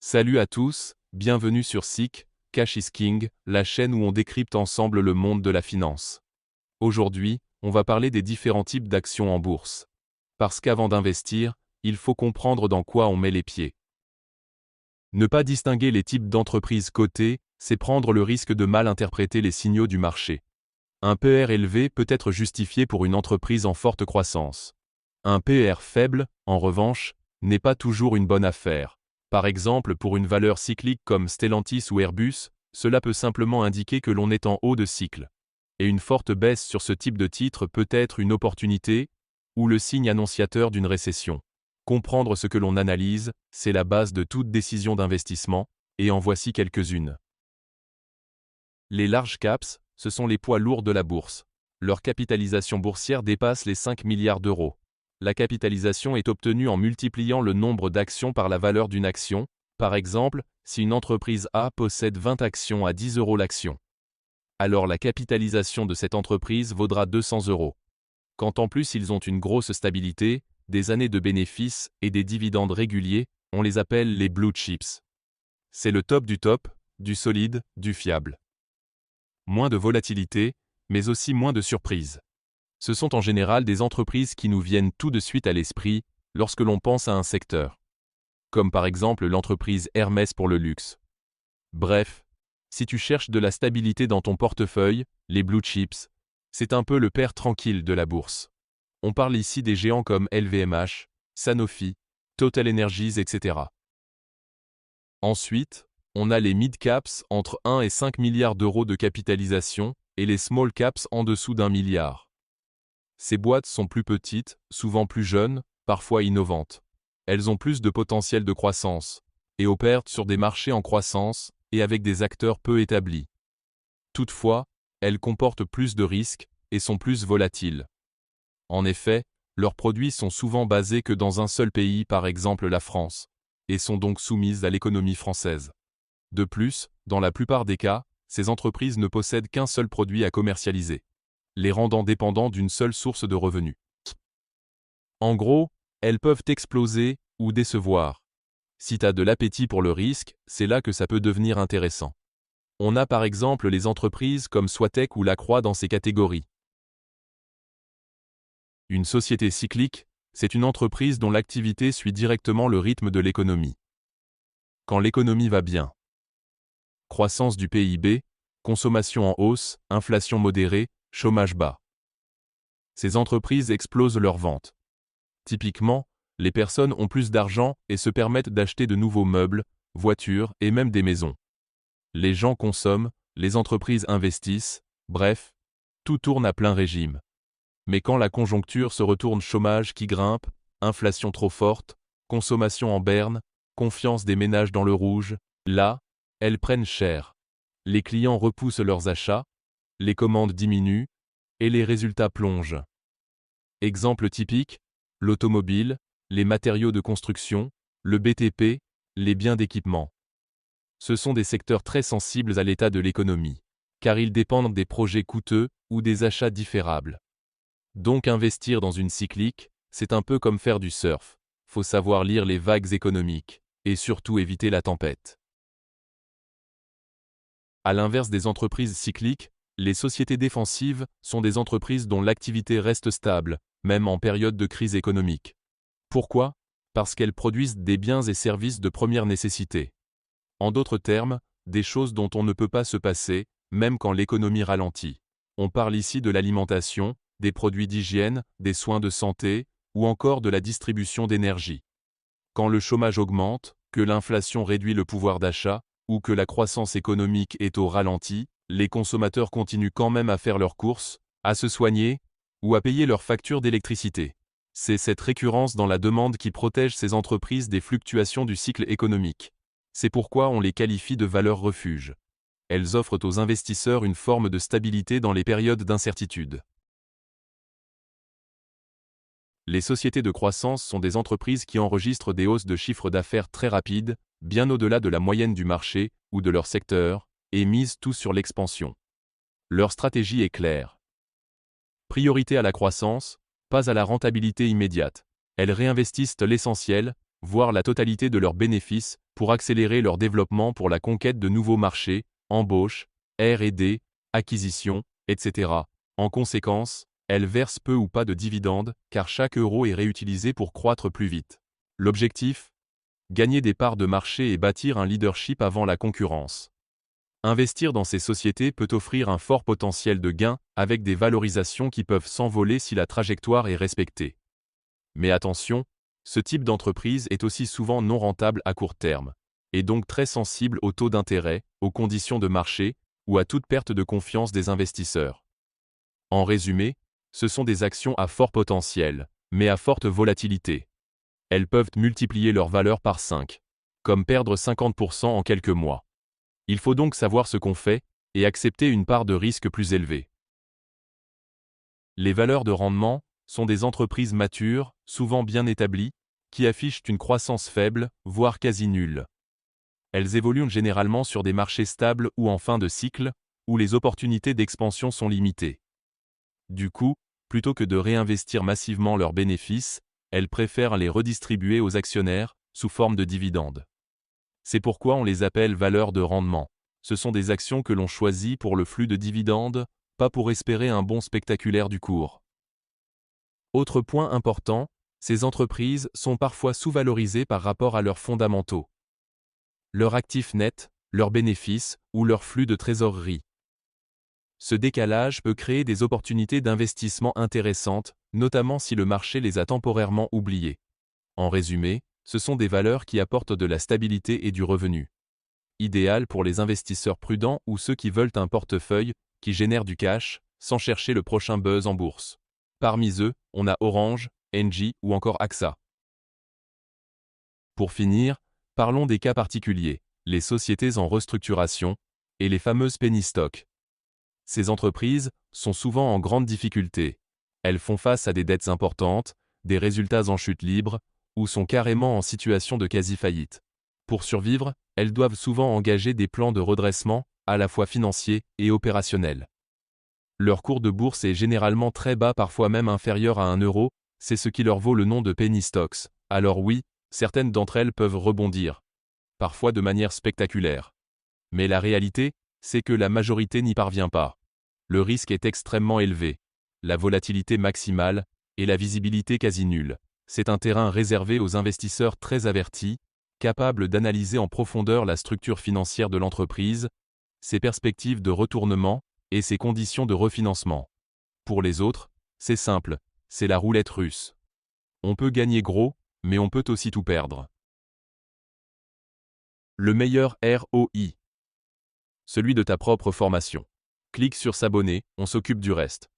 Salut à tous, bienvenue sur SIC, Cash is King, la chaîne où on décrypte ensemble le monde de la finance. Aujourd'hui, on va parler des différents types d'actions en bourse. Parce qu'avant d'investir, il faut comprendre dans quoi on met les pieds. Ne pas distinguer les types d'entreprises cotées, c'est prendre le risque de mal interpréter les signaux du marché. Un PER élevé peut être justifié pour une entreprise en forte croissance. Un PER faible, en revanche, n'est pas toujours une bonne affaire. Par exemple, pour une valeur cyclique comme Stellantis ou Airbus, cela peut simplement indiquer que l'on est en haut de cycle. Et une forte baisse sur ce type de titre peut être une opportunité ou le signe annonciateur d'une récession. Comprendre ce que l'on analyse, c'est la base de toute décision d'investissement, et en voici quelques-unes. Les large caps, ce sont les poids lourds de la bourse. Leur capitalisation boursière dépasse les 5 milliards d'euros. La capitalisation est obtenue en multipliant le nombre d'actions par la valeur d'une action. Par exemple, si une entreprise A possède 20 actions à 10 euros l'action, alors la capitalisation de cette entreprise vaudra 200 euros. Quand en plus ils ont une grosse stabilité, des années de bénéfices et des dividendes réguliers, on les appelle les blue chips. C'est le top, du solide, du fiable. Moins de volatilité, mais aussi moins de surprises. Ce sont en général des entreprises qui nous viennent tout de suite à l'esprit lorsque l'on pense à un secteur. Comme par exemple l'entreprise Hermès pour le luxe. Bref, si tu cherches de la stabilité dans ton portefeuille, les blue chips, c'est un peu le père tranquille de la bourse. On parle ici des géants comme LVMH, Sanofi, Total Energies, etc. Ensuite, on a les mid-caps entre 1 et 5 milliards d'euros de capitalisation et les small caps en dessous d'1 milliard. Ces boîtes sont plus petites, souvent plus jeunes, parfois innovantes. Elles ont plus de potentiel de croissance, et opèrent sur des marchés en croissance et avec des acteurs peu établis. Toutefois, elles comportent plus de risques et sont plus volatiles. En effet, leurs produits sont souvent basés que dans un seul pays, par exemple la France, et sont donc soumises à l'économie française. De plus, dans la plupart des cas, ces entreprises ne possèdent qu'un seul produit à commercialiser, les rendant dépendants d'une seule source de revenus. En gros, elles peuvent exploser ou décevoir. Si tu as de l'appétit pour le risque, c'est là que ça peut devenir intéressant. On a par exemple les entreprises comme Swatec ou Lacroix dans ces catégories. Une société cyclique, c'est une entreprise dont l'activité suit directement le rythme de l'économie. Quand l'économie va bien, croissance du PIB, consommation en hausse, inflation modérée, chômage bas. Ces entreprises explosent leurs ventes. Typiquement, les personnes ont plus d'argent et se permettent d'acheter de nouveaux meubles, voitures et même des maisons. Les gens consomment, les entreprises investissent, bref, tout tourne à plein régime. Mais quand la conjoncture se retourne, chômage qui grimpe, inflation trop forte, consommation en berne, confiance des ménages dans le rouge, là, elles prennent cher. Les clients repoussent leurs achats, les commandes diminuent, et les résultats plongent. Exemple typique, l'automobile, les matériaux de construction, le BTP, les biens d'équipement. Ce sont des secteurs très sensibles à l'état de l'économie, car ils dépendent des projets coûteux ou des achats différables. Donc investir dans une cyclique, c'est un peu comme faire du surf. Faut savoir lire les vagues économiques, et surtout éviter la tempête. À l'inverse des entreprises cycliques, les sociétés défensives sont des entreprises dont l'activité reste stable, même en période de crise économique. Pourquoi ? Parce qu'elles produisent des biens et services de première nécessité. En d'autres termes, des choses dont on ne peut pas se passer, même quand l'économie ralentit. On parle ici de l'alimentation, des produits d'hygiène, des soins de santé, ou encore de la distribution d'énergie. Quand le chômage augmente, que l'inflation réduit le pouvoir d'achat, ou que la croissance économique est au ralenti, les consommateurs continuent quand même à faire leurs courses, à se soigner, ou à payer leurs factures d'électricité. C'est cette récurrence dans la demande qui protège ces entreprises des fluctuations du cycle économique. C'est pourquoi on les qualifie de valeurs refuge. Elles offrent aux investisseurs une forme de stabilité dans les périodes d'incertitude. Les sociétés de croissance sont des entreprises qui enregistrent des hausses de chiffre d'affaires très rapides, bien au-delà de la moyenne du marché ou de leur secteur, et misent tout sur l'expansion. Leur stratégie est claire. Priorité à la croissance, pas à la rentabilité immédiate. Elles réinvestissent l'essentiel, voire la totalité de leurs bénéfices, pour accélérer leur développement pour la conquête de nouveaux marchés, embauches, R&D, acquisitions, etc. En conséquence, elles versent peu ou pas de dividendes, car chaque euro est réutilisé pour croître plus vite. L'objectif ? Gagner des parts de marché et bâtir un leadership avant la concurrence. Investir dans ces sociétés peut offrir un fort potentiel de gain, avec des valorisations qui peuvent s'envoler si la trajectoire est respectée. Mais attention, ce type d'entreprise est aussi souvent non rentable à court terme, et donc très sensible aux taux d'intérêt, aux conditions de marché, ou à toute perte de confiance des investisseurs. En résumé, ce sont des actions à fort potentiel, mais à forte volatilité. Elles peuvent multiplier leur valeur par 5, comme perdre 50% en quelques mois. Il faut donc savoir ce qu'on fait, et accepter une part de risque plus élevée. Les valeurs de rendement sont des entreprises matures, souvent bien établies, qui affichent une croissance faible, voire quasi nulle. Elles évoluent généralement sur des marchés stables ou en fin de cycle, où les opportunités d'expansion sont limitées. Du coup, plutôt que de réinvestir massivement leurs bénéfices, elles préfèrent les redistribuer aux actionnaires, sous forme de dividendes. C'est pourquoi on les appelle valeurs de rendement. Ce sont des actions que l'on choisit pour le flux de dividendes, pas pour espérer un bond spectaculaire du cours. Autre point important, ces entreprises sont parfois sous-valorisées par rapport à leurs fondamentaux. Leur actif net, leurs bénéfices ou leur flux de trésorerie. Ce décalage peut créer des opportunités d'investissement intéressantes, notamment si le marché les a temporairement oubliées. En résumé, ce sont des valeurs qui apportent de la stabilité et du revenu. Idéal pour les investisseurs prudents ou ceux qui veulent un portefeuille qui génère du cash, sans chercher le prochain buzz en bourse. Parmi eux, on a Orange, Engie ou encore AXA. Pour finir, parlons des cas particuliers, les sociétés en restructuration et les fameuses penny stocks. Ces entreprises sont souvent en grande difficulté. Elles font face à des dettes importantes, des résultats en chute libre, ou sont carrément en situation de quasi-faillite. Pour survivre, elles doivent souvent engager des plans de redressement, à la fois financiers et opérationnels. Leur cours de bourse est généralement très bas, parfois même inférieur à 1 euro, c'est ce qui leur vaut le nom de penny stocks. Alors oui, certaines d'entre elles peuvent rebondir, parfois de manière spectaculaire. Mais la réalité, c'est que la majorité n'y parvient pas. Le risque est extrêmement élevé, la volatilité maximale et la visibilité quasi nulle. C'est un terrain réservé aux investisseurs très avertis, capables d'analyser en profondeur la structure financière de l'entreprise, ses perspectives de retournement et ses conditions de refinancement. Pour les autres, c'est simple, c'est la roulette russe. On peut gagner gros, mais on peut aussi tout perdre. Le meilleur ROI. Celui de ta propre formation. Clique sur s'abonner, on s'occupe du reste.